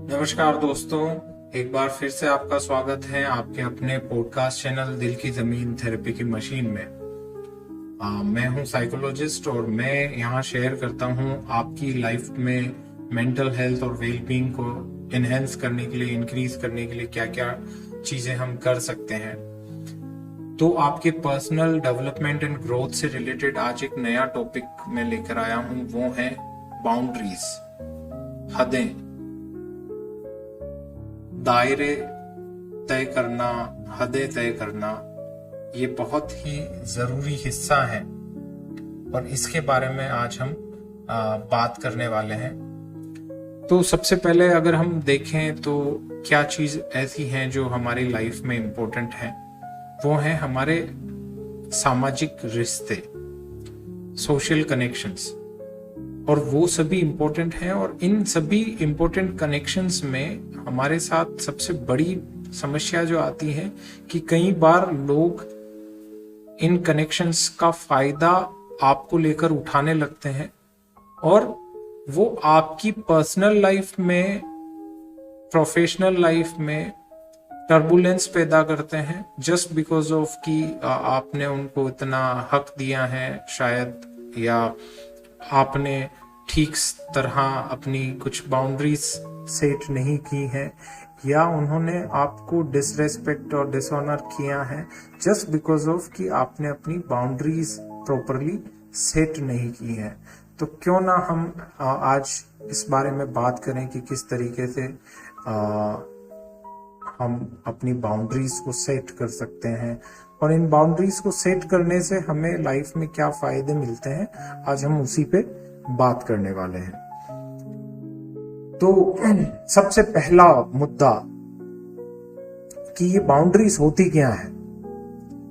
नमस्कार दोस्तों, एक बार फिर से आपका स्वागत है आपके अपने पॉडकास्ट चैनल दिल की जमीन थेरेपी की मशीन में। मैं हूं साइकोलॉजिस्ट और मैं यहां शेयर करता हूं आपकी लाइफ में मेंटल हेल्थ और वेलबींग को एनहेंस करने के लिए, इंक्रीज करने के लिए क्या क्या चीजें हम कर सकते हैं। तो आपके पर्सनल डेवलपमेंट एंड ग्रोथ से रिलेटेड आज एक नया टॉपिक मैं लेकर आया हूं, वो है बाउंड्रीज, हदें, दायरे तय करना, हदें तय करना। ये बहुत ही जरूरी हिस्सा है और इसके बारे में आज हम बात करने वाले हैं। तो सबसे पहले अगर हम देखें तो क्या चीज ऐसी हैं जो हमारी लाइफ में इम्पोर्टेंट है, वो है हमारे सामाजिक रिश्ते, सोशल कनेक्शंस, और वो सभी इम्पोर्टेंट हैं। और इन सभी इम्पोर्टेंट कनेक्शंस में हमारे साथ सबसे बड़ी समस्या जो आती है कि कई बार लोग इन कनेक्शंस का फायदा आपको लेकर उठाने लगते हैं और वो आपकी पर्सनल लाइफ में, प्रोफेशनल लाइफ में टर्बुलेंस पैदा करते हैं जस्ट बिकॉज ऑफ कि आपने उनको इतना हक दिया है शायद, या आपने ठीक तरह अपनी कुछ बाउंड्रीज सेट नहीं की हैं, या उन्होंने आपको डिसरेस्पेक्ट और डिसऑनर किया है जस्ट बिकॉज ऑफ कि आपने अपनी बाउंड्रीज प्रॉपरली सेट नहीं की है। तो क्यों ना हम आज इस बारे में बात करें कि किस तरीके से हम अपनी बाउंड्रीज को सेट कर सकते हैं और इन बाउंड्रीज को सेट करने से हमें लाइफ में क्या फायदे मिलते हैं, आज हम उसी पे बात करने वाले हैं। तो सबसे पहला मुद्दा कि ये बाउंड्रीज होती क्या है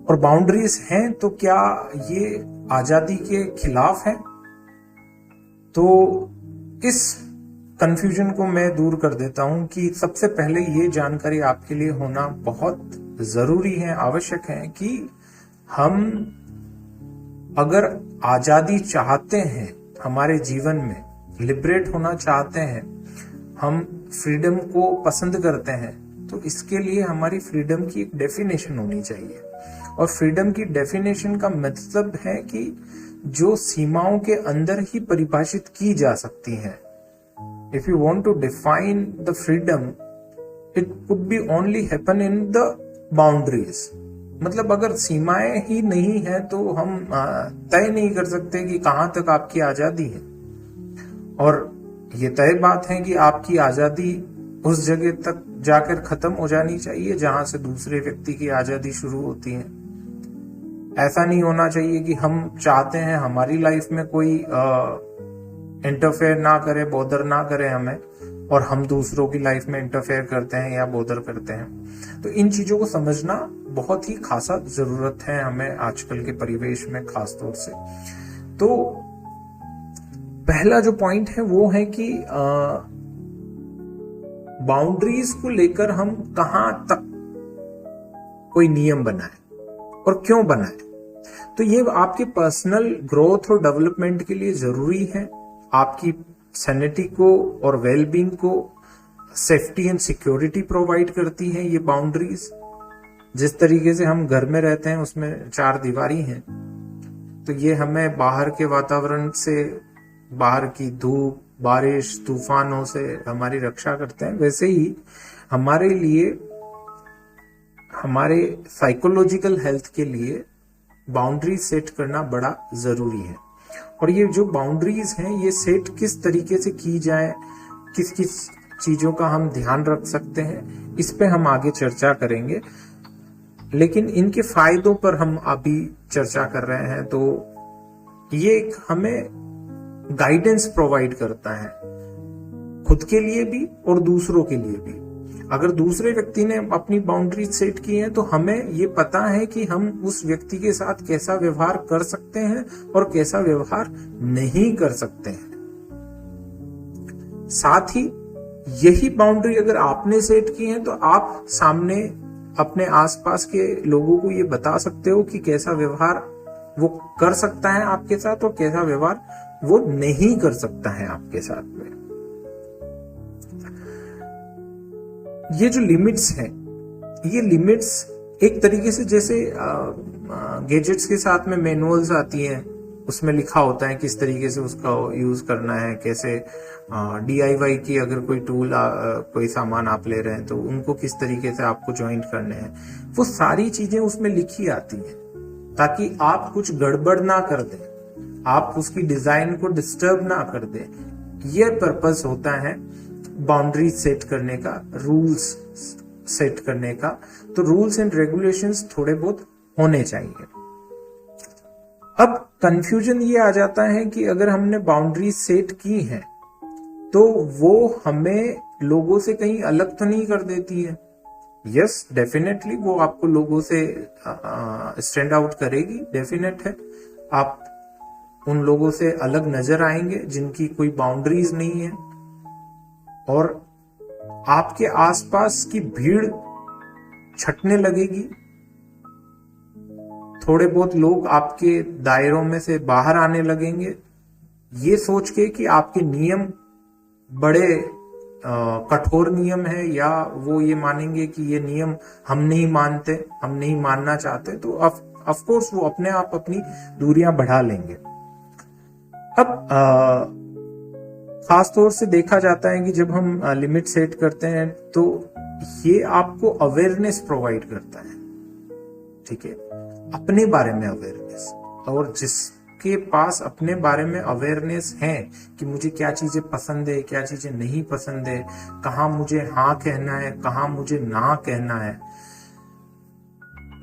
और बाउंड्रीज हैं तो क्या ये आजादी के खिलाफ है। तो इस कंफ्यूजन को मैं दूर कर देता हूं कि सबसे पहले ये जानकारी आपके लिए होना बहुत जरूरी है, आवश्यक है कि हम अगर आजादी चाहते हैं, हमारे जीवन में लिबरेट होना चाहते हैं, हम फ्रीडम को पसंद करते हैं, तो इसके लिए हमारी फ्रीडम की एक डेफिनेशन होनी चाहिए। और फ्रीडम की डेफिनेशन का मतलब है कि जो सीमाओं के अंदर ही परिभाषित की जा सकती है। If you want to define the freedom, it could be only happen in the boundaries. मतलब अगर सीमाएं ही नहीं है तो हम तय नहीं कर सकते कि कहां तक आपकी आजादी है। और ये तय बात है कि आपकी आजादी उस जगह तक जाकर खत्म हो जानी चाहिए जहां से दूसरे व्यक्ति की आजादी शुरू होती है। ऐसा नहीं होना चाहिए कि हम चाहते हैं हमारी लाइफ में कोई इंटरफेयर ना करे, बॉदर ना करे हमें, और हम दूसरों की लाइफ में इंटरफेयर करते हैं या बॉदर करते हैं। तो इन चीजों को समझना बहुत ही खासा जरूरत है हमें आजकल के परिवेश में खास तौर से। तो पहला जो पॉइंट है वो है कि बाउंड्रीज को लेकर हम कहां तक कोई नियम बनाए और क्यों बनाए। तो ये आपके पर्सनल ग्रोथ और डेवलपमेंट के लिए जरूरी है। आपकी सैनिटी को और वेलबींग को सेफ्टी एंड सिक्योरिटी प्रोवाइड करती है ये बाउंड्रीज। जिस तरीके से हम घर में रहते हैं उसमें चार दीवारी हैं, तो ये हमें बाहर के वातावरण से, बाहर की धूप, बारिश, तूफानों से हमारी रक्षा करते हैं। वैसे ही हमारे लिए, हमारे साइकोलॉजिकल हेल्थ के लिए बाउंड्री सेट करना बड़ा जरूरी है। और ये जो बाउंड्रीज हैं ये सेट किस तरीके से की जाए, किस किस चीजों का हम ध्यान रख सकते हैं, इस पे हम आगे चर्चा करेंगे। लेकिन इनके फायदों पर हम अभी चर्चा कर रहे हैं। तो ये एक हमें गाइडेंस प्रोवाइड करता है, खुद के लिए भी और दूसरों के लिए भी। अगर दूसरे व्यक्ति ने अपनी बाउंड्री सेट की है तो हमें ये पता है कि हम उस व्यक्ति के साथ कैसा व्यवहार कर सकते हैं और कैसा व्यवहार नहीं कर सकते हैं। साथ ही यही बाउंड्री अगर आपने सेट की है तो आप सामने अपने आसपास के लोगों को ये बता सकते हो कि कैसा व्यवहार वो कर सकता है आपके साथ और कैसा व्यवहार वो नहीं कर सकता है आपके साथ में। ये जो लिमिट्स हैं, ये लिमिट्स एक तरीके से जैसे गैजेट्स के साथ में मैनुअल्स आती हैं, उसमें लिखा होता है किस तरीके से उसका यूज करना है, कैसे DIY की अगर कोई टूल कोई सामान आप ले रहे हैं तो उनको किस तरीके से आपको ज्वाइंट करने हैं, वो सारी चीजें उसमें लिखी आती हैं ताकि आप कुछ गड़बड़ ना कर दें, आप उसकी डिजाइन को डिस्टर्ब ना कर दें। ये पर्पस होता है बाउंड्रीज सेट करने का, रूल्स सेट करने का। तो रूल्स एंड रेगुलेशंस थोड़े बहुत होने चाहिए। अब कंफ्यूजन ये आ जाता है कि अगर हमने बाउंड्रीज सेट की हैं तो वो हमें लोगों से कहीं अलग तो नहीं कर देती है। यस, डेफिनेटली वो आपको लोगों से स्टैंड आउट करेगी, डेफिनेट है। आप उन लोगों से अलग नजर आएंगे जिनकी कोई बाउंड्रीज नहीं है, और आपके आसपास की भीड़ छटने लगेगी। थोड़े बहुत लोग आपके दायरों में से बाहर आने लगेंगे, ये सोच के कि आपके नियम बड़े कठोर नियम है, या वो ये मानेंगे कि ये नियम हम नहीं मानते, हम नहीं मानना चाहते, तो ऑफ कोर्स वो अपने आप अपनी दूरियां बढ़ा लेंगे। अब खास तौर से देखा जाता है कि जब हम लिमिट सेट करते हैं तो ये आपको अवेयरनेस प्रोवाइड करता है, ठीक है, अपने बारे में अवेयरनेस। और जिसके पास अपने बारे में अवेयरनेस है कि मुझे क्या चीजें पसंद है, क्या चीजें नहीं पसंद है, कहाँ मुझे हाँ कहना है, कहाँ मुझे ना कहना है,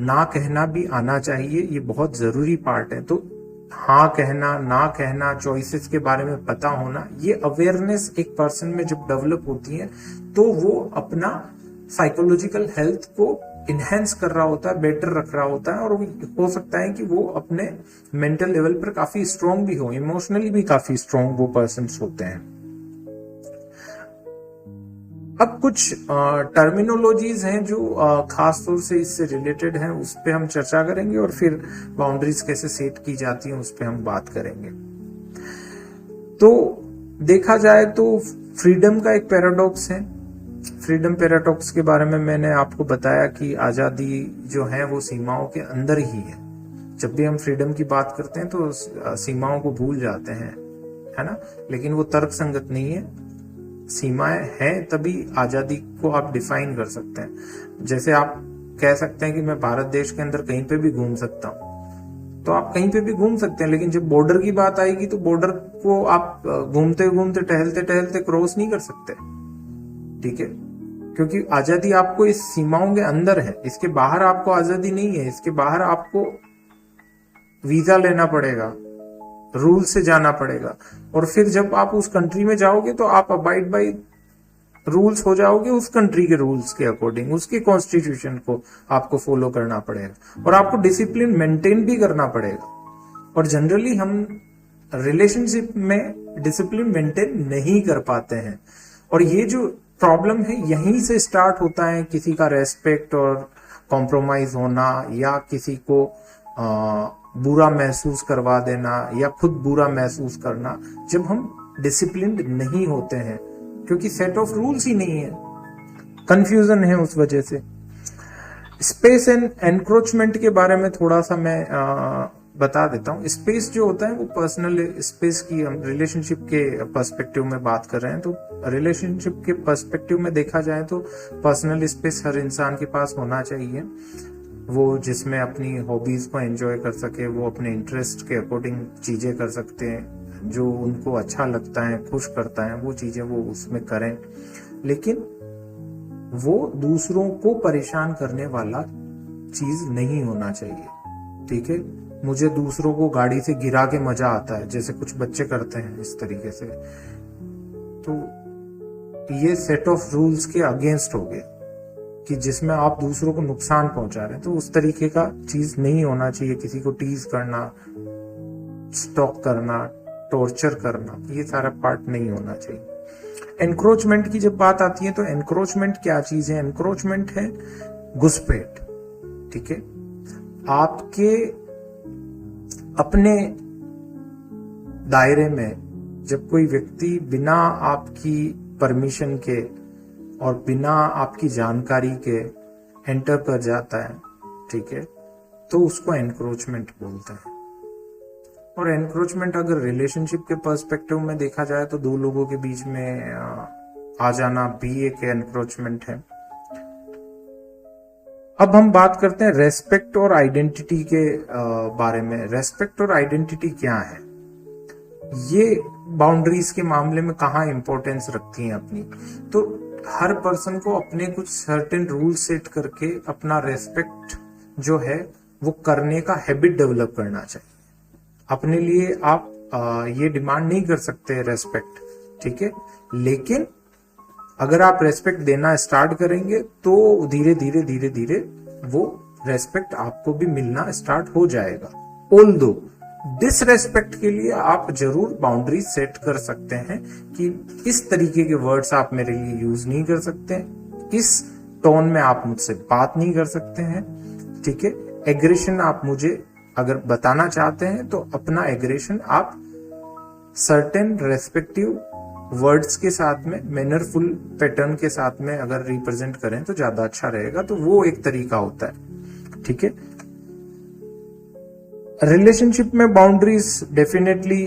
ना कहना भी आना चाहिए, ये बहुत जरूरी पार्ट है। तो हाँ कहना, ना कहना, चॉइसेस के बारे में पता होना, ये अवेयरनेस एक पर्सन में जब डेवलप होती है तो वो अपना साइकोलॉजिकल हेल्थ को इनहेंस कर रहा होता है, बेटर रख रहा होता है, और हो सकता है कि वो अपने मेंटल लेवल पर काफी स्ट्रांग भी हो, इमोशनली भी काफी स्ट्रांग वो पर्सन्स होते हैं। अब कुछ टर्मिनोलॉजीज हैं जो खास तौर से इससे रिलेटेड हैं, उस पर हम चर्चा करेंगे, और फिर बाउंड्रीज कैसे सेट की जाती हैं उस पर हम बात करेंगे। तो देखा जाए तो फ्रीडम का एक पैराडॉक्स है। फ्रीडम पैराडॉक्स के बारे में मैंने आपको बताया कि आजादी जो है वो सीमाओं के अंदर ही है। जब भी हम फ्रीडम की बात करते हैं तो सीमाओं को भूल जाते हैं, है ना, लेकिन वो तर्क संगत नहीं है। सीमाएं हैं तभी आजादी को आप डिफाइन कर सकते हैं। जैसे आप कह सकते हैं कि मैं भारत देश के अंदर कहीं पे भी घूम सकता हूं, तो आप कहीं पे भी घूम सकते हैं, लेकिन जब बॉर्डर की बात आएगी तो बॉर्डर को आप घूमते घूमते टहलते टहलते क्रॉस नहीं कर सकते, ठीक है, क्योंकि आजादी आपको इस सीमाओं के अंदर है, इसके बाहर आपको आजादी नहीं है। इसके बाहर आपको वीजा लेना पड़ेगा, रूल से जाना पड़ेगा, और फिर जब आप उस कंट्री में जाओगे तो आप अबाइड बाय रूल्स हो जाओगे, उस कंट्री के रूल्स के अकॉर्डिंग, उसके कॉन्स्टिट्यूशन को आपको फॉलो करना पड़ेगा, और आपको डिसिप्लिन मेंटेन भी करना पड़ेगा। और जनरली हम रिलेशनशिप में डिसिप्लिन मेंटेन नहीं कर पाते हैं, और ये जो प्रॉब्लम है यहीं से स्टार्ट होता है। किसी का रेस्पेक्ट और कॉम्प्रोमाइज होना, या किसी को बुरा महसूस करवा देना, या खुद बुरा महसूस करना, जब हम डिसिप्लिन्ड नहीं होते हैं, क्योंकि सेट ऑफ रूल्स ही नहीं है, कंफ्यूजन है उस वजह से। स्पेस एंड एनक्रोचमेंट के बारे में थोड़ा सा मैं बता देता हूँ। स्पेस जो होता है वो पर्सनल स्पेस की, हम रिलेशनशिप के पर्सपेक्टिव में बात कर रहे हैं, तो रिलेशनशिप के पर्सपेक्टिव में देखा जाए तो पर्सनल स्पेस हर इंसान के पास होना चाहिए, वो जिसमें अपनी हॉबीज को एंजॉय कर सके, वो अपने इंटरेस्ट के अकॉर्डिंग चीजें कर सकते हैं, जो उनको अच्छा लगता है, खुश करता है, वो चीजें वो उसमें करें, लेकिन वो दूसरों को परेशान करने वाला चीज नहीं होना चाहिए, ठीक है। मुझे दूसरों को गाड़ी से गिरा के मजा आता है, जैसे कुछ बच्चे करते हैं इस तरीके से, तो ये सेट ऑफ रूल्स के अगेंस्ट हो गए कि जिसमें आप दूसरों को नुकसान पहुंचा रहे हैं, तो उस तरीके का चीज नहीं होना चाहिए। किसी को टीज करना, स्टॉक करना, टॉर्चर करना, ये सारा पार्ट नहीं होना चाहिए। एनक्रोचमेंट की जब बात आती है तो एनक्रोचमेंट क्या चीज है? एनक्रोचमेंट है घुसपैठ, ठीक है, आपके अपने दायरे में जब कोई व्यक्ति बिना आपकी परमिशन के और बिना आपकी जानकारी के एंटर कर जाता है, ठीक है, तो उसको एनक्रोचमेंट बोलते हैं। और एनक्रोचमेंट अगर रिलेशनशिप के पर्सपेक्टिव में देखा जाए तो दो लोगों के बीच में आ जाना भी एक एनक्रोचमेंट है। अब हम बात करते हैं रेस्पेक्ट और आइडेंटिटी के बारे में। रेस्पेक्ट और आइडेंटिटी क्या है, ये बाउंड्रीज के मामले में कहाँ इंपॉर्टेंस रखती हैं अपनी। तो हर पर्सन को अपने कुछ सर्टेन रूल सेट करके अपना रेस्पेक्ट जो है वो करने का हैबिट डेवलप करना चाहिए। अपने लिए आप ये डिमांड नहीं कर सकते रेस्पेक्ट, ठीक है, लेकिन अगर आप रेस्पेक्ट देना स्टार्ट करेंगे तो धीरे धीरे धीरे धीरे वो रेस्पेक्ट आपको भी मिलना स्टार्ट हो जाएगा। ऑल्दो डिसरेस्पेक्ट के लिए आप जरूर बाउंड्री सेट कर सकते हैं कि इस तरीके के वर्ड्स आप मेरे लिए यूज नहीं कर सकते, इस टोन में आप मुझसे बात नहीं कर सकते हैं, ठीक है। एग्रेशन आप मुझे अगर बताना चाहते हैं तो अपना एग्रेशन आप सर्टेन रेस्पेक्टिव वर्ड्स के साथ में, मैनरफुल पैटर्न के साथ में अगर रिप्रेजेंट करें तो ज्यादा अच्छा रहेगा। तो वो एक तरीका होता है, ठीक है। रिलेशनशिप में बाउंड्रीज डेफिनेटली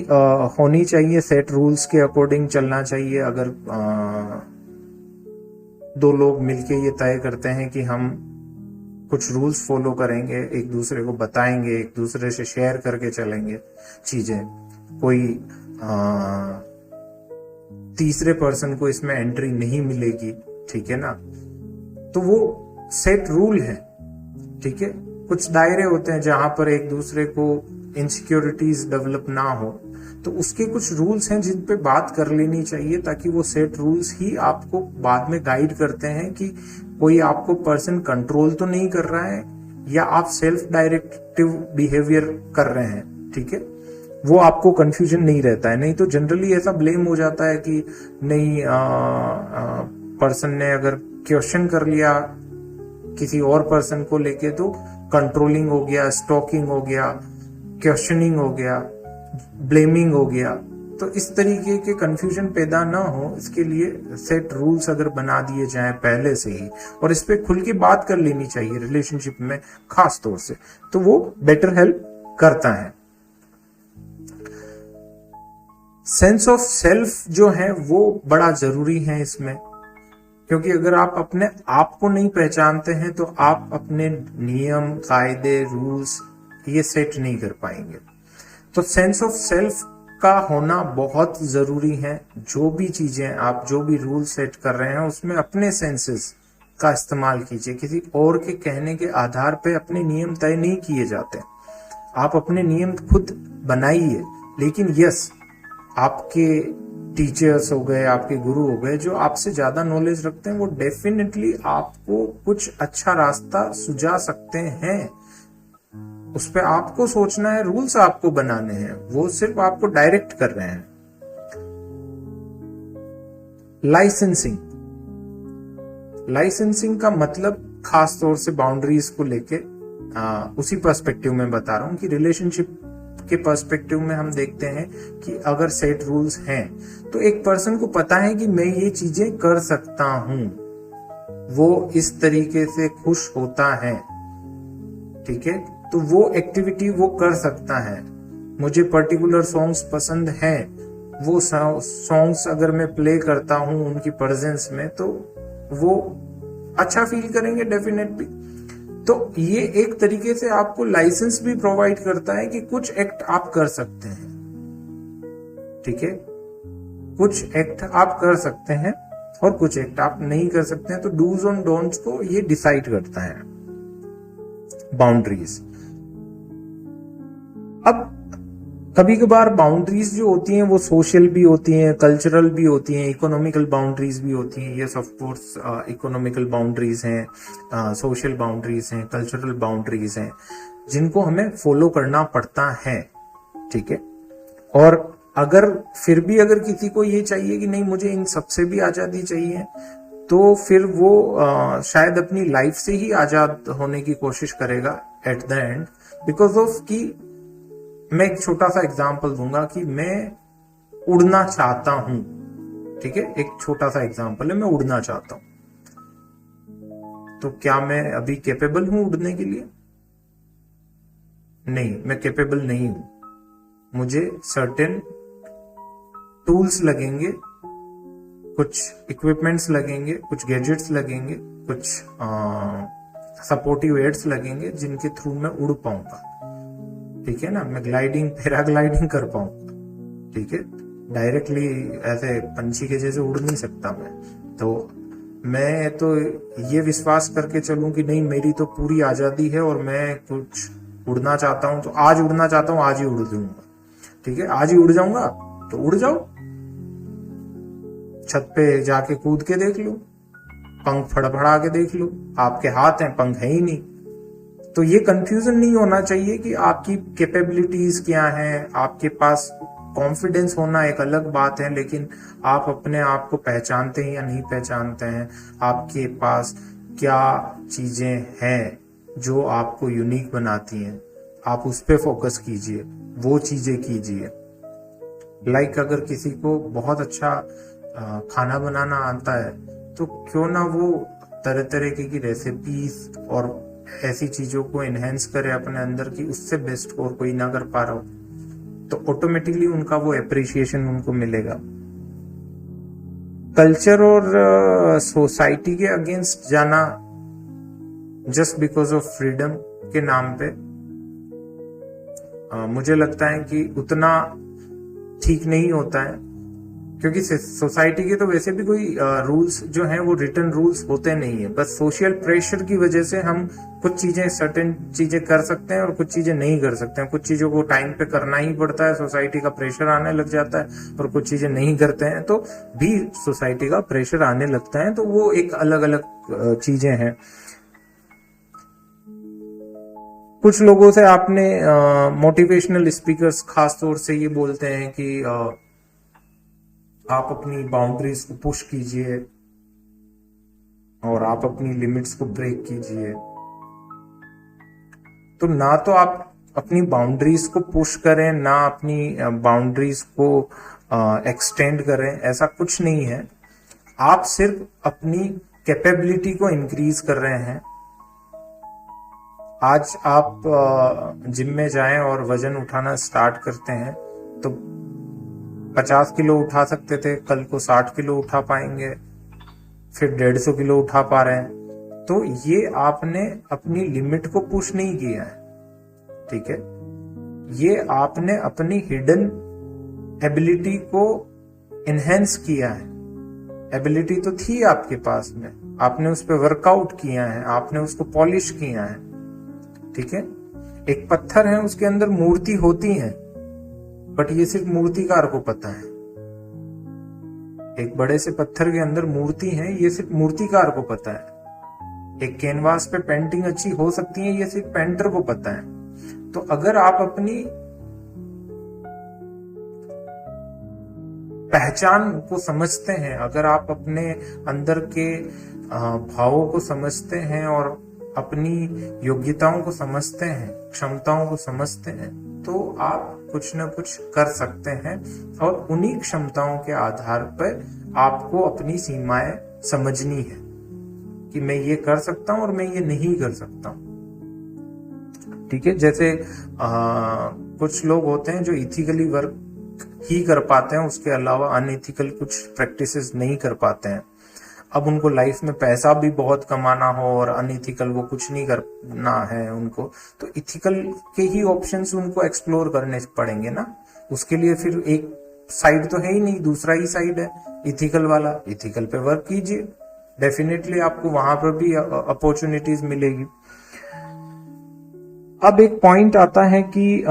होनी चाहिए, सेट रूल्स के अकॉर्डिंग चलना चाहिए। अगर दो लोग मिलके ये तय करते हैं कि हम कुछ रूल्स फॉलो करेंगे, एक दूसरे को बताएंगे, एक दूसरे से शेयर करके चलेंगे चीजें, कोई तीसरे पर्सन को इसमें एंट्री नहीं मिलेगी, ठीक है ना, तो वो सेट रूल है, ठीक है। कुछ दायरे होते हैं जहां पर एक दूसरे को इनसिक्योरिटीज डेवलप ना हो, तो उसके कुछ रूल्स हैं जिन पे बात कर लेनी चाहिए, ताकि वो सेट रूल्स ही आपको बाद में गाइड करते हैं कि कोई आपको पर्सन कंट्रोल तो नहीं कर रहा है या आप सेल्फ डायरेक्टिव बिहेवियर कर रहे हैं, ठीक है। वो आपको कंफ्यूजन नहीं रहता है। नहीं तो जनरली ऐसा ब्लेम हो जाता है कि नहीं, पर्सन ने अगर क्वेश्चन कर लिया किसी और पर्सन को लेके तो कंट्रोलिंग हो गया, स्टॉकिंग हो गया, क्वेश्चनिंग हो गया, ब्लेमिंग हो गया। तो इस तरीके के कंफ्यूजन पैदा ना हो, इसके लिए सेट रूल्स अगर बना दिए जाएं पहले से ही, और इस पे खुल के बात कर लेनी चाहिए रिलेशनशिप में खास तौर से, तो वो बेटर हेल्प करता है। सेंस ऑफ सेल्फ जो है वो बड़ा जरूरी है इसमें, क्योंकि अगर आप अपने आप को नहीं पहचानते हैं तो आप अपने नियम, कायदे, रूल्स ये सेट नहीं कर पाएंगे। तो सेंस ऑफ सेल्फ का होना बहुत जरूरी है। जो भी चीजें आप, जो भी रूल सेट कर रहे हैं उसमें अपने सेंसेस का इस्तेमाल कीजिए। किसी और के कहने के आधार पे अपने नियम तय नहीं किए जाते, आप अपने नियम खुद बनाइए। लेकिन यस, आपके टीचर्स हो गए, आपके गुरु हो गए जो आपसे ज्यादा नॉलेज रखते हैं, वो डेफिनेटली आपको कुछ अच्छा रास्ता सुझा सकते हैं। उस पे आपको सोचना है, रूल्स आपको बनाने हैं, वो सिर्फ आपको डायरेक्ट कर रहे हैं। लाइसेंसिंग, लाइसेंसिंग का मतलब खास तौर से बाउंड्रीज को लेके उसी पर्सपेक्टिव में बता रहा हूं कि रिलेशनशिप के पर्सपेक्टिव में हम देखते हैं कि अगर सेट रूल्स हैं तो एक पर्सन को पता है कि मैं ये चीजें कर सकता हूं, वो इस तरीके से खुश होता है, ठीक है, तो वो एक्टिविटी वो कर सकता है। मुझे पर्टिकुलर सॉन्ग्स पसंद हैं, वो सॉन्ग्स अगर मैं प्ले करता हूं उनकी प्रेजेंस में तो वो अच्छा फील करेंगे डेफिनेटली। तो ये एक तरीके से आपको लाइसेंस भी प्रोवाइड करता है कि कुछ एक्ट आप कर सकते हैं, ठीक है, कुछ एक्ट आप कर सकते हैं और कुछ एक्ट आप नहीं कर सकते हैं। तो डूज और डोंट्स को ये डिसाइड करता है बाउंड्रीज। अब कभी कभार बाउंड्रीज जो होती हैं वो सोशल भी होती हैं, कल्चरल भी होती हैं, इकोनॉमिकल बाउंड्रीज भी होती हैं। Yes, of course economical boundaries हैं, सोशल बाउंड्रीज हैं, कल्चरल बाउंड्रीज हैं, जिनको हमें फॉलो करना पड़ता है, ठीक है। और अगर फिर भी अगर किसी को ये चाहिए कि नहीं मुझे इन सबसे भी आजादी चाहिए, तो फिर वो शायद अपनी लाइफ से ही आजाद होने की कोशिश करेगा at the end, because of कि मैं एक छोटा सा एग्जांपल दूंगा कि मैं उड़ना चाहता हूं, ठीक है, एक छोटा सा एग्जांपल है, मैं उड़ना चाहता हूं, तो क्या मैं अभी कैपेबल हूं उड़ने के लिए? नहीं, मैं कैपेबल नहीं हूं। मुझे सर्टेन टूल्स लगेंगे, कुछ इक्विपमेंट्स लगेंगे, कुछ गैजेट्स लगेंगे, कुछ सपोर्टिव एड्स लगेंगे जिनके थ्रू मैं उड़ पाऊंगा, ठीक है ना। मैं ग्लाइडिंग, पैराग्लाइडिंग कर पाऊंगा, ठीक है। डायरेक्टली ऐसे पंछी के जैसे उड़ नहीं सकता मैं तो ये विश्वास करके चलूं कि नहीं, मेरी तो पूरी आजादी है और मैं कुछ उड़ना चाहता हूं तो आज उड़ना चाहता हूं, आज ही उड़ जाऊंगा, ठीक है, आज ही उड़ जाऊंगा। तो उड़ जाओ, छत पे जाके कूद के देख लो, पंख फड़फड़ा के देख लो, आपके हाथ हैं, पंख है ही नहीं। तो ये कंफ्यूजन नहीं होना चाहिए कि आपकी कैपेबिलिटीज क्या हैं। आपके पास कॉन्फिडेंस होना एक अलग बात है, लेकिन आप अपने आप को पहचानते हैं या नहीं पहचानते हैं, आपके पास क्या चीजें हैं जो आपको यूनिक बनाती हैं, आप उस पे फोकस कीजिए, वो चीजें कीजिए। लाइक अगर किसी को बहुत अच्छा खाना बनाना आता है तो क्यों ना वो तरह तरह की रेसिपीज और ऐसी चीजों को एनहेंस करे अपने अंदर की उससे बेस्ट और कोई ना कर पा रहा हो, तो ऑटोमेटिकली उनका वो एप्रिसिएशन उनको मिलेगा। कल्चर और सोसाइटी के अगेंस्ट जाना जस्ट बिकॉज ऑफ फ्रीडम के नाम पे मुझे लगता है कि उतना ठीक नहीं होता है, क्योंकि सोसाइटी के तो वैसे भी कोई रूल्स जो हैं वो रिटन रूल्स होते नहीं है। बस सोशल प्रेशर की वजह से हम कुछ चीजें, सर्टेन चीजें कर सकते हैं और कुछ चीजें नहीं कर सकते हैं। कुछ चीजों को टाइम पे करना ही पड़ता है, सोसाइटी का प्रेशर आने लग जाता है, और कुछ चीजें नहीं करते हैं तो भी सोसाइटी का प्रेशर आने लगता है। तो वो एक अलग अलग चीजें हैं। कुछ लोगों से आपने मोटिवेशनल स्पीकर्स खास तौर से ये बोलते हैं कि आप अपनी बाउंड्रीज को पुश कीजिए और आप अपनी लिमिट्स को ब्रेक कीजिए। तो ना तो आप अपनी बाउंड्रीज को पुश करें, ना अपनी बाउंड्रीज को एक्सटेंड करें, ऐसा कुछ नहीं है। आप सिर्फ अपनी कैपेबिलिटी को इंक्रीज कर रहे हैं। आज आप जिम में जाएं और वजन उठाना स्टार्ट करते हैं तो 50 किलो उठा सकते थे, कल को 60 किलो उठा पाएंगे, फिर 150 किलो उठा पा रहे हैं। तो ये आपने अपनी लिमिट को पुश नहीं किया है, ठीक है। ये आपने अपनी हिडन एबिलिटी को एनहेंस किया है। एबिलिटी तो थी आपके पास में, आपने उस पर वर्कआउट किया है, आपने उसको पॉलिश किया है, ठीक है। एक पत्थर है, उसके अंदर मूर्ति होती है, बट ये सिर्फ मूर्तिकार को पता है। एक बड़े से पत्थर के अंदर मूर्ति है, ये सिर्फ मूर्तिकार को पता है। एक कैनवास पे पेंटिंग अच्छी हो सकती है, ये सिर्फ पेंटर को पता है। तो अगर आप अपनी पहचान को समझते हैं, अगर आप अपने अंदर के भावों को समझते हैं और अपनी योग्यताओं को समझते हैं, क्षमताओं को समझते हैं, तो आप कुछ न कुछ कर सकते हैं। और उन्हीं क्षमताओं के आधार पर आपको अपनी सीमाएं समझनी है कि मैं ये कर सकता हूं और मैं ये नहीं कर सकता हूं, ठीक है। जैसे कुछ लोग होते हैं जो इथिकली वर्क ही कर पाते हैं, उसके अलावा अनइथिकल कुछ प्रैक्टिसेस नहीं कर पाते हैं। अब उनको लाइफ में पैसा भी बहुत कमाना हो और अनइथिकल वो कुछ नहीं करना है उनको, तो इथिकल के ही ऑप्शंस उनको एक्सप्लोर करने पड़ेंगे ना। उसके लिए फिर एक साइड तो है ही नहीं, दूसरा ही साइड है इथिकल वाला। इथिकल पे वर्क कीजिए, डेफिनेटली आपको वहां पर भी अपॉर्चुनिटीज मिलेगी। अब एक पॉइंट आता है कि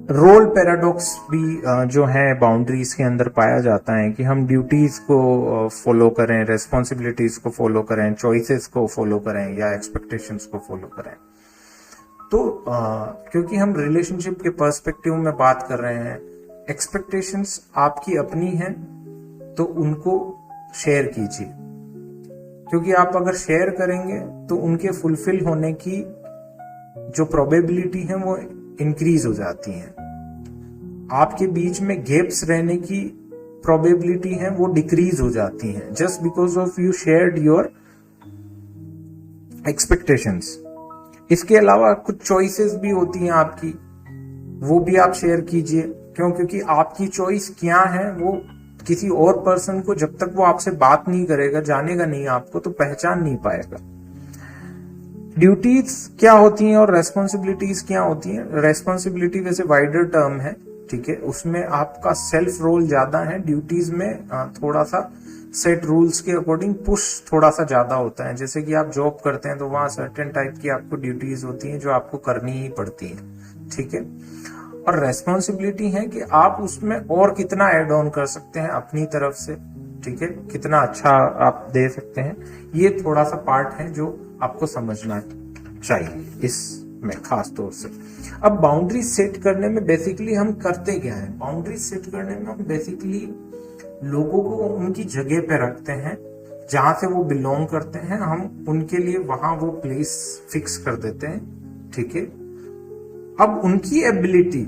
रोल पैराडॉक्स भी जो है बाउंड्रीज के अंदर पाया जाता है कि हम ड्यूटीज को फॉलो करें, रेस्पॉन्सिबिलिटीज को फॉलो करें, चॉइसेस को फॉलो करें या एक्सपेक्टेशंस को फॉलो करें। तो क्योंकि हम रिलेशनशिप के पर्सपेक्टिव में बात कर रहे हैं, एक्सपेक्टेशंस आपकी अपनी हैं तो उनको शेयर कीजिए, क्योंकि आप अगर शेयर करेंगे तो उनके फुलफिल होने की जो प्रोबेबिलिटी है वो इंक्रीज हो जाती है। आपके बीच में गैप्स रहने की प्रोबेबिलिटी है वो डिक्रीज हो जाती है, just because of you shared your expectations. इसके अलावा कुछ चॉइसेस भी होती हैं आपकी, वो भी आप शेयर कीजिए। क्यों? क्योंकि आपकी चॉइस क्या है वो किसी और पर्सन को, जब तक वो आपसे बात नहीं करेगा, जानेगा नहीं आपको, तो पहचान नहीं पाएगा। ड्यूटीज क्या होती हैं और रेस्पॉन्सिबिलिटीज क्या होती हैं? रेस्पॉन्सिबिलिटी वैसे वाइडर टर्म है, ठीक है, उसमें आपका सेल्फ रोल ज्यादा है। ड्यूटीज में थोड़ा सा सेट रूल्स के अकॉर्डिंग पुश थोड़ा सा ज्यादा होता है। जैसे कि आप जॉब करते हैं तो वहां सर्टेन टाइप की आपको ड्यूटीज होती हैं जो आपको करनी ही पड़ती है, ठीक है। और रेस्पॉन्सिबिलिटी है कि आप उसमें और कितना एड ऑन कर सकते हैं अपनी तरफ से, ठीक है, कितना अच्छा आप दे सकते हैं। ये थोड़ा सा पार्ट है जो आपको समझना चाहिए इसमें खास तौर से। अब बाउंड्री सेट करने में बेसिकली हम करते क्या है? बाउंड्री सेट करने में हम बेसिकली लोगों को उनकी जगह पे रखते हैं जहां से वो बिलोंग करते हैं। हम उनके लिए वहां वो प्लेस फिक्स कर देते हैं, ठीक है। अब उनकी एबिलिटी,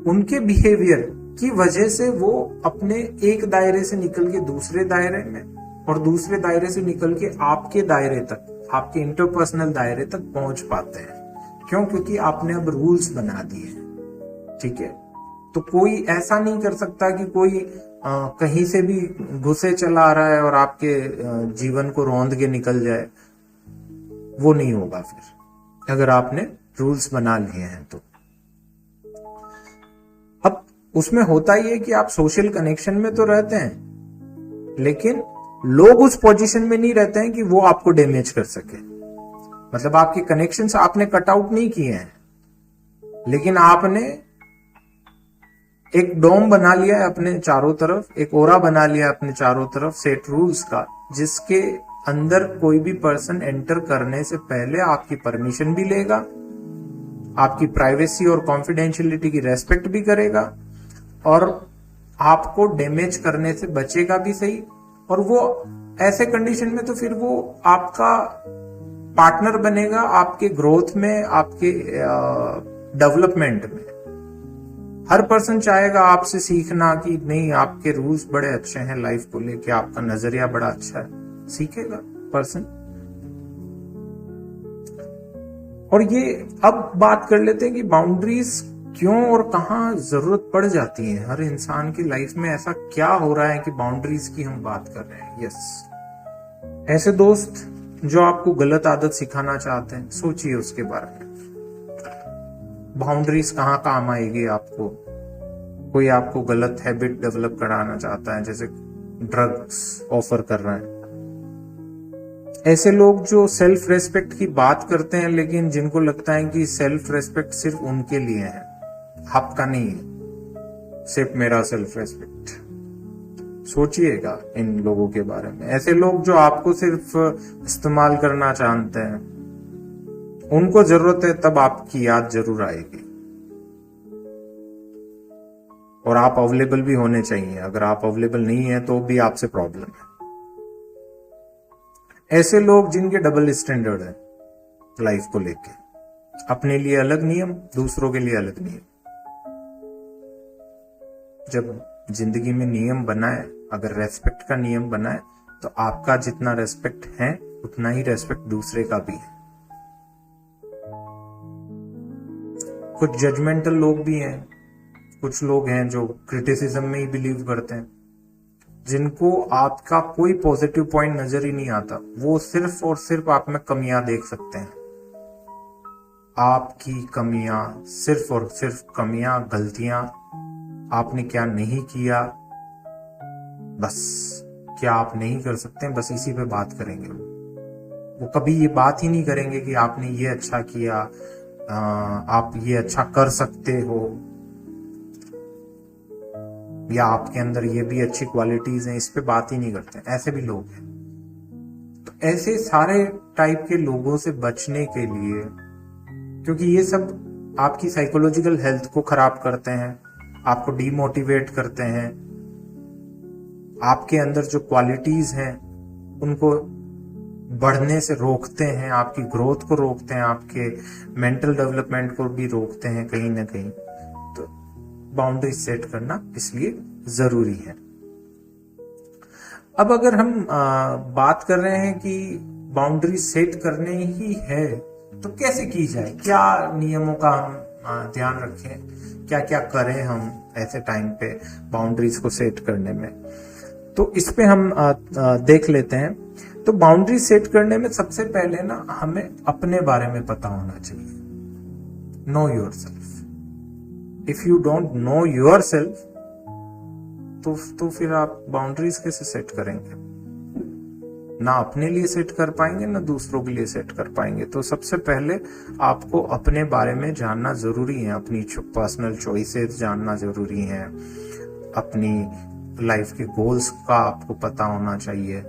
उनके बिहेवियर की वजह से वो अपने एक दायरे से निकल के दूसरे दायरे में, और दूसरे दायरे से निकल के आपके दायरे तक, आपके इंटरपर्सनल दायरे तक पहुंच पाते हैं। क्यों? क्योंकि आपने अब रूल्स बना दिए, ठीक है। तो कोई ऐसा नहीं कर सकता कि कोई कहीं से भी घुसे चला आ रहा है और आपके जीवन को रौंद के निकल जाए। वो नहीं होगा फिर, अगर आपने रूल्स बना लिए हैं तो। अब उसमें होता ही है कि आप सोशल कनेक्शन में तो रहते हैं, लेकिन लोग उस पोजीशन में नहीं रहते हैं कि वो आपको डैमेज कर सके। मतलब आपके कनेक्शंस आपने कट आउट नहीं किए हैं, लेकिन आपने एक डोम बना लिया है अपने चारों तरफ, एक ओरा बना लिया है अपने चारों तरफ सेट रूल्स का, जिसके अंदर कोई भी पर्सन एंटर करने से पहले आपकी परमिशन भी लेगा, आपकी प्राइवेसी और कॉन्फिडेंशियलिटी की रेस्पेक्ट भी करेगा, और आपको डैमेज करने से बचेगा भी सही। और वो ऐसे कंडीशन में तो फिर वो आपका पार्टनर बनेगा आपके ग्रोथ में, आपके डेवलपमेंट में। हर पर्सन चाहेगा आपसे सीखना कि नहीं, आपके रूल्स बड़े अच्छे हैं लाइफ को लेके, आपका नजरिया बड़ा अच्छा है, सीखेगा पर्सन। और ये अब बात कर लेते हैं कि बाउंड्रीज क्यों और कहां जरूरत पड़ जाती है। हर इंसान की लाइफ में ऐसा क्या हो रहा है कि बाउंड्रीज की हम बात कर रहे हैं। यस, ऐसे दोस्त जो आपको गलत आदत सिखाना चाहते हैं, सोचिए उसके बारे में। बाउंड्रीज कहाँ काम आएगी आपको? कोई आपको गलत हैबिट डेवलप कराना चाहता है, जैसे ड्रग्स ऑफर कर रहे हैं। ऐसे लोग जो सेल्फ रेस्पेक्ट की बात करते हैं, लेकिन जिनको लगता है कि सेल्फ रेस्पेक्ट सिर्फ उनके लिए है, आपका नहीं है, सिर्फ मेरा सेल्फ रेस्पेक्ट। सोचिएगा इन लोगों के बारे में। ऐसे लोग जो आपको सिर्फ इस्तेमाल करना चाहते हैं, उनको जरूरत है तब आपकी याद जरूर आएगी, और आप अवेलेबल भी होने चाहिए। अगर आप अवेलेबल नहीं है तो भी आपसे प्रॉब्लम है। ऐसे लोग जिनके डबल स्टैंडर्ड है लाइफ को लेके, अपने लिए अलग नियम, दूसरों के लिए अलग नियम। जब जिंदगी में नियम बनाए, अगर रेस्पेक्ट का नियम बनाए, तो आपका जितना रेस्पेक्ट है उतना ही रेस्पेक्ट दूसरे का भी है। कुछ जजमेंटल लोग भी हैं, कुछ लोग हैं जो क्रिटिसिज्म में ही बिलीव करते हैं, जिनको आपका कोई पॉजिटिव पॉइंट नजर ही नहीं आता। वो सिर्फ और सिर्फ आप में कमियां देख सकते हैं, आपकी कमियां, सिर्फ और सिर्फ कमियां, गलतियां, आपने क्या नहीं किया, बस क्या आप नहीं कर सकते हैं, बस इसी पे बात करेंगे। वो कभी ये बात ही नहीं करेंगे कि आपने ये अच्छा किया, आप ये अच्छा कर सकते हो, या आपके अंदर ये भी अच्छी क्वालिटीज हैं, इस पे बात ही नहीं करते। ऐसे भी लोग हैं। तो ऐसे सारे टाइप के लोगों से बचने के लिए, क्योंकि ये सब आपकी साइकोलॉजिकल हेल्थ को खराब करते हैं, आपको डीमोटिवेट करते हैं, आपके अंदर जो क्वालिटीज हैं उनको बढ़ने से रोकते हैं, आपकी ग्रोथ को रोकते हैं, आपके मेंटल डेवलपमेंट को भी रोकते हैं कहीं ना कहीं। तो बाउंड्री सेट करना इसलिए जरूरी है। अब अगर हम बात कर रहे हैं कि बाउंड्री सेट करने ही है तो कैसे की जाए, क्या नियमों का हम ध्यान रखें, क्या क्या करें हम ऐसे टाइम पे बाउंड्रीज को सेट करने में, तो इस पे हम देख लेते हैं। तो बाउंड्री सेट करने में सबसे पहले ना हमें अपने बारे में पता होना चाहिए। Know your self. If you don't know your self तो फिर आप बाउंड्रीज कैसे सेट करेंगे? ना अपने लिए सेट कर पाएंगे ना दूसरों के लिए सेट कर पाएंगे। तो सबसे पहले आपको अपने बारे में जानना जरूरी है, अपनी पर्सनल चॉइसेस जानना जरूरी है, अपनी लाइफ के गोल्स का आपको पता होना चाहिए,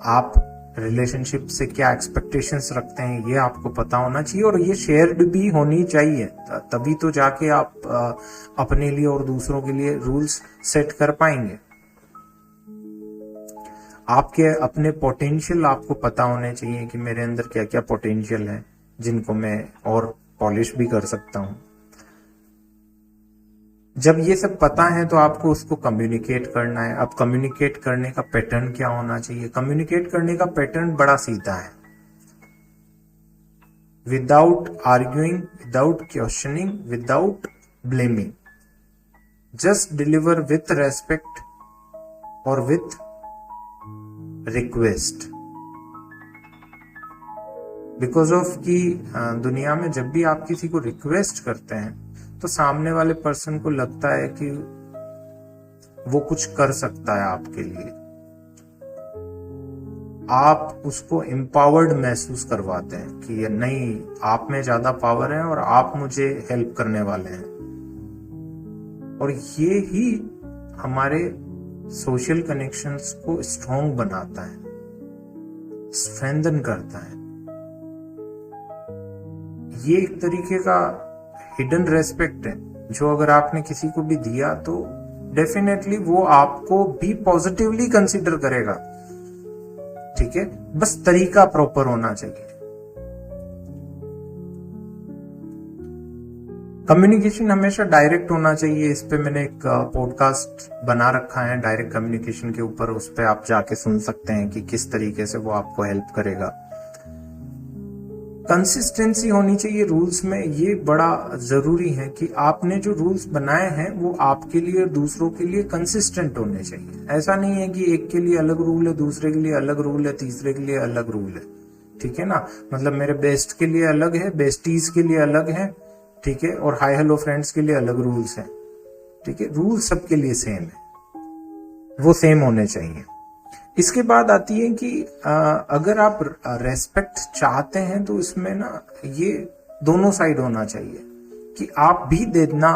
आप रिलेशनशिप से क्या एक्सपेक्टेशंस रखते हैं ये आपको पता होना चाहिए, और ये शेयर्ड भी होनी चाहिए, तभी तो जाके आप अपने लिए और दूसरों के लिए रूल्स सेट कर पाएंगे। आपके अपने पोटेंशियल आपको पता होने चाहिए कि मेरे अंदर क्या क्या पोटेंशियल है जिनको मैं और पॉलिश भी कर सकता हूं। जब ये सब पता है तो आपको उसको कम्युनिकेट करना है। अब कम्युनिकेट करने का पैटर्न क्या होना चाहिए? कम्युनिकेट करने का पैटर्न बड़ा सीधा है। Without arguing, without questioning, without blaming, just deliver with respect और विथ रिक्वेस्ट। बिकॉज ऑफ कि दुनिया में जब भी आप किसी को रिक्वेस्ट करते हैं तो सामने वाले पर्सन को लगता है कि वो कुछ कर सकता है आपके लिए, आप उसको एम्पावर्ड महसूस करवाते हैं कि नहीं, आप में ज्यादा पावर है और आप मुझे हेल्प करने वाले हैं। और ये ही हमारे सोशल कनेक्शंस को स्ट्रॉन्ग बनाता है, स्ट्रेंथन करता है। ये एक तरीके का हिडन रेस्पेक्ट है जो अगर आपने किसी को भी दिया तो डेफिनेटली वो आपको भी पॉजिटिवली कंसीडर करेगा। ठीक है, बस तरीका प्रॉपर होना चाहिए। कम्युनिकेशन हमेशा डायरेक्ट होना चाहिए। इस पे मैंने एक पॉडकास्ट बना रखा है डायरेक्ट कम्युनिकेशन के ऊपर, उस पे आप जाके सुन सकते हैं कि किस तरीके से वो आपको हेल्प करेगा। कंसिस्टेंसी होनी चाहिए रूल्स में। ये बड़ा जरूरी है कि आपने जो रूल्स बनाए हैं वो आपके लिए और दूसरों के लिए कंसिस्टेंट होने चाहिए। ऐसा नहीं है कि एक के लिए अलग रूल है, दूसरे के लिए अलग रूल है, तीसरे के लिए अलग रूल है। ठीक है ना, मतलब मेरे बेस्ट के लिए अलग है, बेस्टीज के लिए अलग है, ठीक है, और हाई हेलो फ्रेंड्स के लिए अलग रूल्स हैं। ठीक है, रूल सबके लिए सेम है, वो सेम होने चाहिए। इसके बाद आती है कि अगर आप रेस्पेक्ट चाहते हैं तो इसमें ना ये दोनों साइड होना चाहिए कि आप भी देना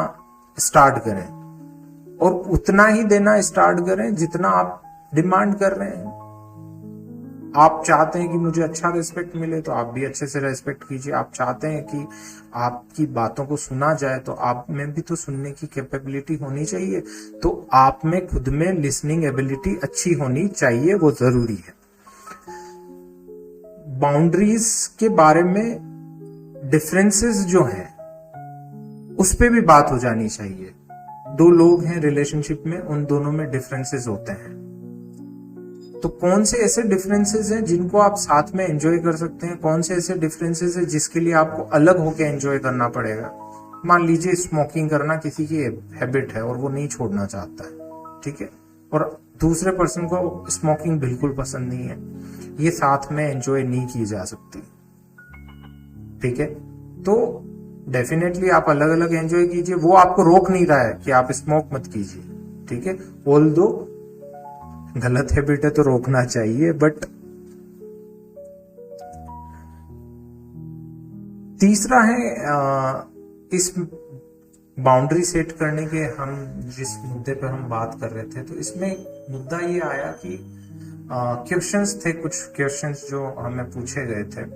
स्टार्ट करें और उतना ही देना स्टार्ट करें जितना आप डिमांड कर रहे हैं। आप चाहते हैं कि मुझे अच्छा रेस्पेक्ट मिले तो आप भी अच्छे से रेस्पेक्ट कीजिए। आप चाहते हैं कि आपकी बातों को सुना जाए तो आप में भी तो सुनने की कैपेबिलिटी होनी चाहिए। तो आप में खुद में लिसनिंग एबिलिटी अच्छी होनी चाहिए, वो जरूरी है। बाउंड्रीज के बारे में डिफरेंसेस जो हैं उस पे भी बात हो जानी चाहिए। दो लोग हैं रिलेशनशिप में, उन दोनों में डिफरेंसेस होते हैं, तो कौन से ऐसे डिफरेंसेस हैं जिनको आप साथ में एंजॉय कर सकते हैं, कौन से ऐसे डिफरेंसेस हैं जिसके लिए आपको अलग होकर एंजॉय करना पड़ेगा। मान लीजिए स्मोकिंग करना किसी की हैबिट है और वो नहीं छोड़ना चाहता है, ठीक है, और दूसरे पर्सन को स्मोकिंग बिल्कुल पसंद नहीं है, ये साथ में एंजॉय नहीं की जा सकती। ठीक है, तो डेफिनेटली आप अलग अलग एंजॉय कीजिए, वो आपको रोक नहीं रहा है कि आप स्मोक मत कीजिए। ठीक है, ऑल्दो गलत हैबिट है तो रोकना चाहिए, बट तीसरा है इस बाउंड्री सेट करने के हम जिस मुद्दे पर हम बात कर रहे थे, तो इसमें मुद्दा ये आया कि क्वेश्चंस थे, कुछ क्वेश्चंस जो हमें पूछे गए थे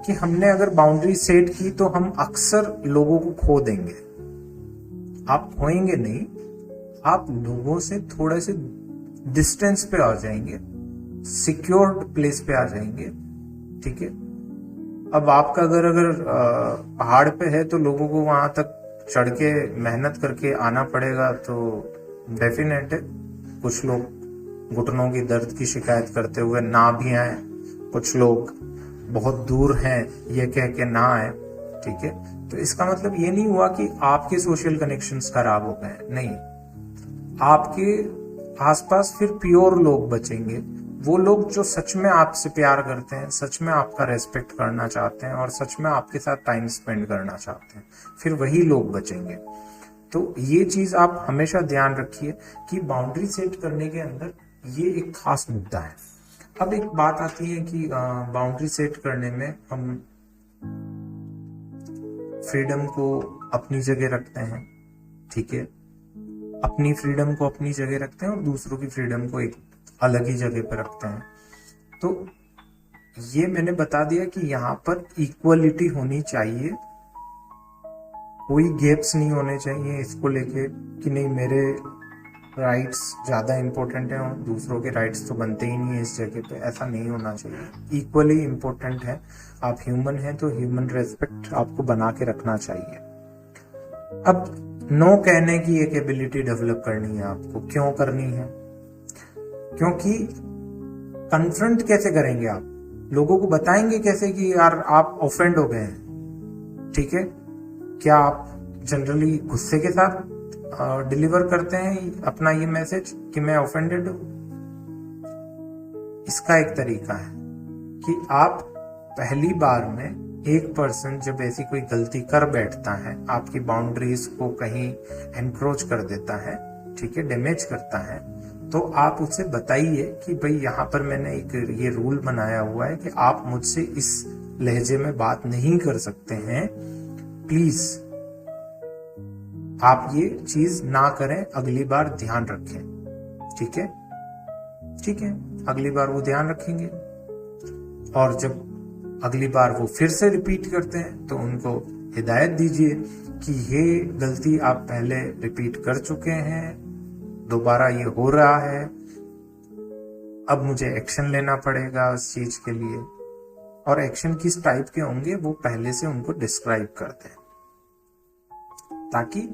कि हमने अगर बाउंड्री सेट की तो हम अक्सर लोगों को खो देंगे। आप खोएंगे नहीं, आप लोगों से थोड़े से डिस्टेंस पे आ जाएंगे सिक्योर्ड प्लेस पे आ जाएंगे। ठीक है, अब आपका अगर पहाड़ पे है तो लोगों को वहां तक चढ़ के मेहनत करके आना पड़ेगा, तो डेफिनेट है कुछ लोग घुटनों की दर्द की शिकायत करते हुए ना भी आए, कुछ लोग बहुत दूर हैं ये कह के ना आए। ठीक है, तो इसका मतलब ये नहीं हुआ कि आपके सोशल कनेक्शंस खराब हो गए, नहीं, आपके आसपास फिर प्योर लोग बचेंगे, वो लोग जो सच में आपसे प्यार करते हैं, सच में आपका रेस्पेक्ट करना चाहते हैं और सच में आपके साथ टाइम स्पेंड करना चाहते हैं, फिर वही लोग बचेंगे। तो ये चीज आप हमेशा ध्यान रखिए कि बाउंड्री सेट करने के अंदर ये एक खास मुद्दा है। अब एक बात आती है कि बाउंड्री सेट करने में हम फ्रीडम को अपनी जगह रखते हैं। ठीक है, अपनी फ्रीडम को अपनी जगह रखते हैं और दूसरों की फ्रीडम को एक अलग ही जगह पर रखते हैं। तो ये मैंने बता दिया कि यहाँ पर इक्वलिटी होनी चाहिए, कोई गैप्स नहीं होने चाहिए इसको लेके कि नहीं मेरे राइट्स ज्यादा इंपॉर्टेंट हैं और दूसरों के राइट्स तो बनते ही नहीं है इस जगह पे, ऐसा नहीं होना चाहिए। इक्वली इंपॉर्टेंट है, आप ह्यूमन हैं तो ह्यूमन रेस्पेक्ट आपको बना के रखना चाहिए। अब नो कहने की एक एबिलिटी डेवलप करनी है आपको। क्यों करनी है? क्योंकि कन्फ्रंट कैसे करेंगे आप, लोगों को बताएंगे कैसे कि यार आप ऑफेंड हो गए हैं। ठीक है, क्या आप जनरली गुस्से के साथ डिलीवर करते हैं अपना ये मैसेज कि मैं ऑफेंडेड हूं? इसका एक तरीका है कि आप पहली बार में एक पर्सन जब ऐसी कोई गलती कर बैठता है, आपकी बाउंड्रीज को कहीं एनक्रोच कर देता है, ठीक है, डैमेज करता है, तो आप उसे बताइए कि भाई यहाँ पर मैंने एक ये रूल बनाया हुआ है कि आप मुझसे इस लहजे में बात नहीं कर सकते हैं, प्लीज आप ये चीज ना करें, अगली बार ध्यान रखें। ठीक है, ठीक है, अगली बार वो ध्यान रखेंगे और जब अगली बार वो फिर से रिपीट करते हैं तो उनको हिदायत दीजिए कि ये गलती आप पहले रिपीट कर चुके हैं, दोबारा ये हो रहा है, अब मुझे एक्शन लेना पड़ेगा उस चीज के लिए। और एक्शन किस टाइप के होंगे वो पहले से उनको डिस्क्राइब कर दें, ताकि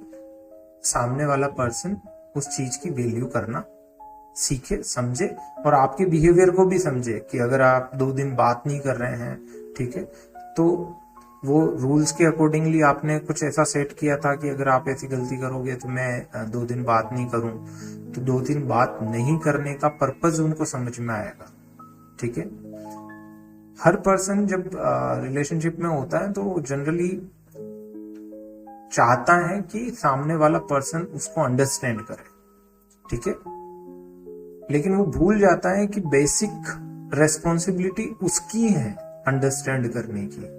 सामने वाला पर्सन उस चीज की वैल्यू करना सीखे, समझे और आपके बिहेवियर को भी समझे कि अगर आप 2 दिन बात नहीं कर रहे हैं, ठीक है, तो वो रूल्स के अकॉर्डिंगली आपने कुछ ऐसा सेट किया था कि अगर आप ऐसी गलती करोगे तो मैं 2 दिन बात नहीं करूं, तो 2 दिन बात नहीं करने का पर्पज उनको समझ में आएगा। ठीक है, हर पर्सन जब रिलेशनशिप में होता है तो जनरली चाहता है कि सामने वाला पर्सन उसको अंडरस्टैंड करे। ठीक है, लेकिन वो भूल जाता है कि बेसिक रेस्पॉन्सिबिलिटी उसकी है अंडरस्टैंड करने की।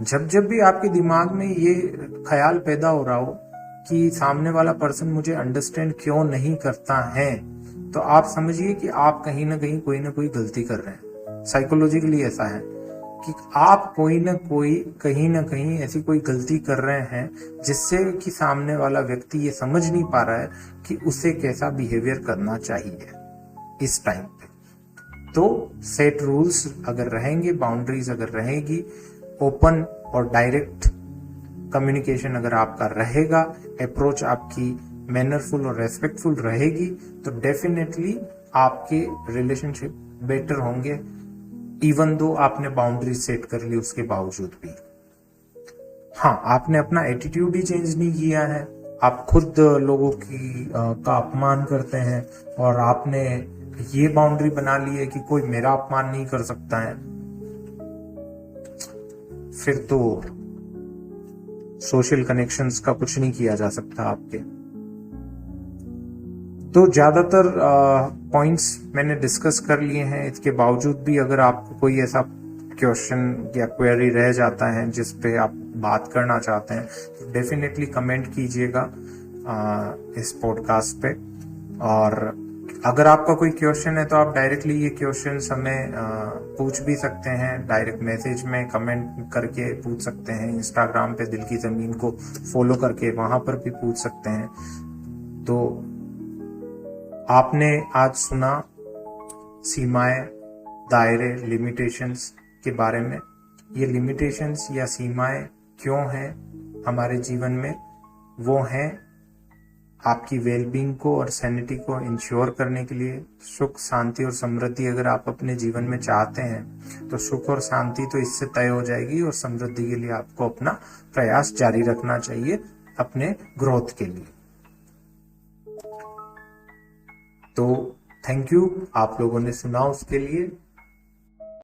जब जब भी आपके दिमाग में ये ख्याल पैदा हो रहा हो कि सामने वाला पर्सन मुझे अंडरस्टैंड क्यों नहीं करता है, तो आप समझिए कि आप कहीं ना कहीं कोई ना कोई गलती कर रहे हैं। साइकोलॉजिकली ऐसा है कि आप कोई ना कोई कहीं ना कहीं ऐसी कोई गलती कर रहे हैं जिससे कि सामने वाला व्यक्ति ये समझ नहीं पा रहा है कि उसे कैसा बिहेवियर करना चाहिए इस टाइम पे। तो सेट रूल्स अगर रहेंगे, बाउंड्रीज अगर रहेगी, ओपन और डायरेक्ट कम्युनिकेशन अगर आपका रहेगा, अप्रोच आपकी मैनरफुल और रेस्पेक्टफुल रहेगी, तो डेफिनेटली आपके रिलेशनशिप बेटर होंगे, इवन दो आपने बाउंड्री सेट कर ली उसके बावजूद भी। हाँ, आपने अपना एटीट्यूड ही चेंज नहीं किया है, आप खुद लोगों की का अपमान करते हैं और आपने ये बाउंड्री बना ली है कि कोई मेरा अपमान नहीं कर सकता है, फिर तो सोशल कनेक्शंस का कुछ नहीं किया जा सकता आपके। तो ज्यादातर पॉइंट्स मैंने डिस्कस कर लिए हैं, इसके बावजूद भी अगर आपको कोई ऐसा क्वेश्चन या क्वेरी रह जाता है जिस पे आप बात करना चाहते हैं तो डेफिनेटली कमेंट कीजिएगा इस पॉडकास्ट पे। और अगर आपका कोई क्वेश्चन है तो आप डायरेक्टली ये क्वेश्चन हमें पूछ भी सकते हैं, डायरेक्ट मैसेज में कमेंट करके पूछ सकते हैं, इंस्टाग्राम पे दिल की जमीन को फॉलो करके वहां पर भी पूछ सकते हैं। तो आपने आज सुना सीमाएं दायरे, लिमिटेशंस के बारे में। ये लिमिटेशंस या सीमाएं क्यों हैं हमारे जीवन में? वो हैं आपकी वेलबींग को और सैनिटी को इंश्योर करने के लिए। सुख, शांति और समृद्धि अगर आप अपने जीवन में चाहते हैं तो सुख और शांति तो इससे तय हो जाएगी, और समृद्धि के लिए आपको अपना प्रयास जारी रखना चाहिए अपने ग्रोथ के लिए। तो थैंक यू, आप लोगों ने सुना उसके लिए।